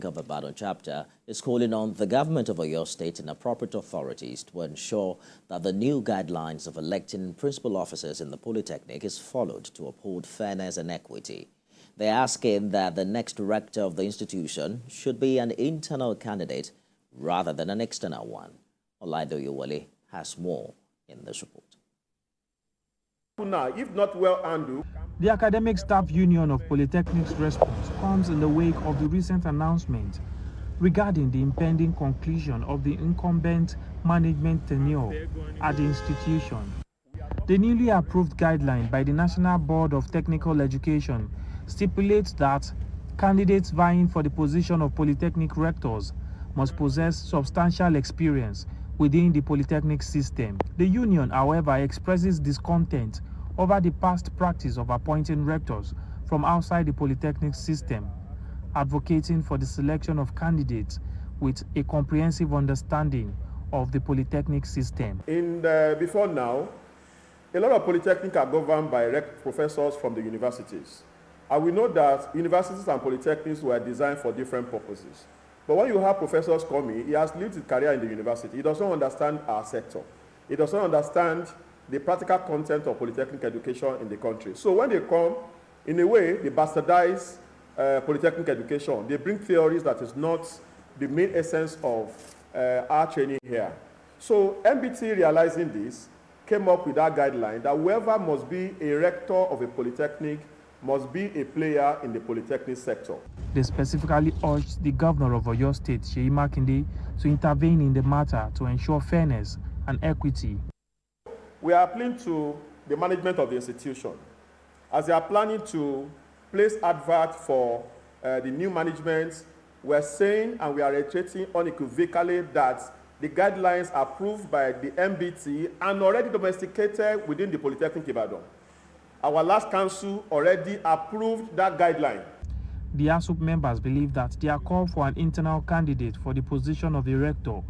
of Ibadan Chapter is calling on the government of Oyo State and appropriate authorities to ensure that the new guidelines of electing principal officers in the Polytechnic is followed to uphold fairness and equity. They're asking that the next rector of the institution should be an internal candidate rather than an external one. Olaidoyewale has more in this report. If not well handled. The Academic Staff Union of Polytechnics response comes in the wake of the recent announcement regarding the impending conclusion of the incumbent management tenure at the institution. The newly approved guideline by the National Board of Technical Education stipulates that candidates vying for the position of Polytechnic rectors must possess substantial experience within the Polytechnic system. The union, however, expresses discontent over the past practice of appointing rectors from outside the Polytechnic system, advocating for the selection of candidates with a comprehensive understanding of the Polytechnic system. Before now, a lot of Polytechnics are governed by professors from the universities. And we know that universities and Polytechnics were designed for different purposes. But when you have professors coming, he has lived his career in the university. He doesn't understand our sector. He doesn't understand the practical content of Polytechnic education in the country. So when they come, in a way, they bastardize Polytechnic education. They bring theories that is not the main essence of our training here. So MBT, realizing this, came up with that guideline that whoever must be a rector of a Polytechnic must be a player in the Polytechnic sector. They specifically urged the governor of Oyo State, Seyi Makinde, to intervene in the matter to ensure fairness and equity. We are appealing to the management of the institution. As they are planning to place advert for the new management, we are saying and we are reiterating unequivocally that the guidelines approved by the MBT and already domesticated within the Polytechnic Ibadan. Our last council already approved that guideline. The ASUP members believe that their call for an internal candidate for the position of a rector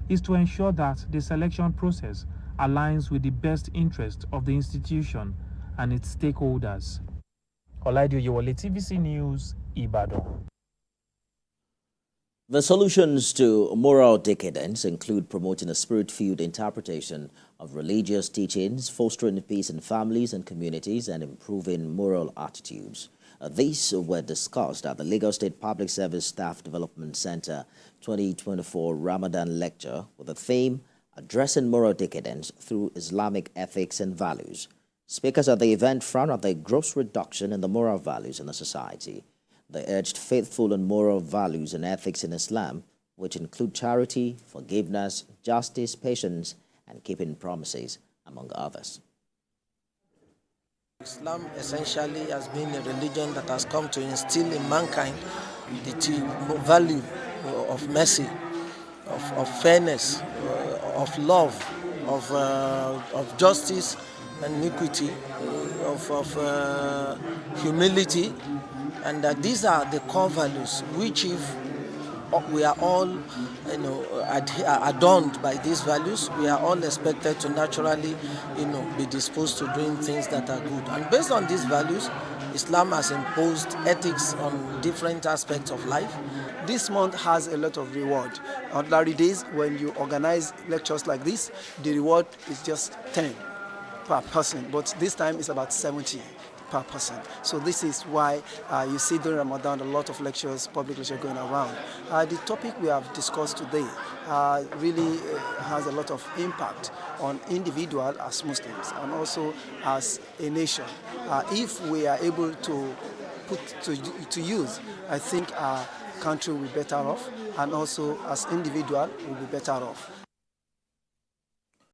is to ensure that the selection process aligns with the best interest of the institution and its stakeholders. Olaidoyewale, TVC News, Ibadan. The solutions to moral decadence include promoting a spirit-filled interpretation of religious teachings, fostering peace in families and communities, and improving moral attitudes. These were discussed at the Lagos State Public Service Staff Development Center 2024 Ramadan Lecture with the theme, Addressing Moral Decadence Through Islamic Ethics and Values. Speakers at the event frowned at the gross reduction in the moral values in the society. They urged faithful and moral values and ethics in Islam, which include charity, forgiveness, justice, patience, and keeping promises, among others. Islam essentially has been a religion that has come to instill in mankind the value of mercy, of fairness, of love, of justice and equity, of humility, and that these are the core values which, if we are all adorned by these values, we are all expected to naturally be disposed to doing things that are good. And based on these values, Islam has imposed ethics on different aspects of life. This month has a lot of reward. Ordinary days, when you organize lectures like this, the reward is just 10 per person, but this time it's about 70 per person. So this is why you see during Ramadan a lot of lectures, public lectures going around. The topic we have discussed today really has a lot of impact on individual as Muslims and also as a nation. If we are able to put to use, I think our country will be better off, and also as individual will be better off.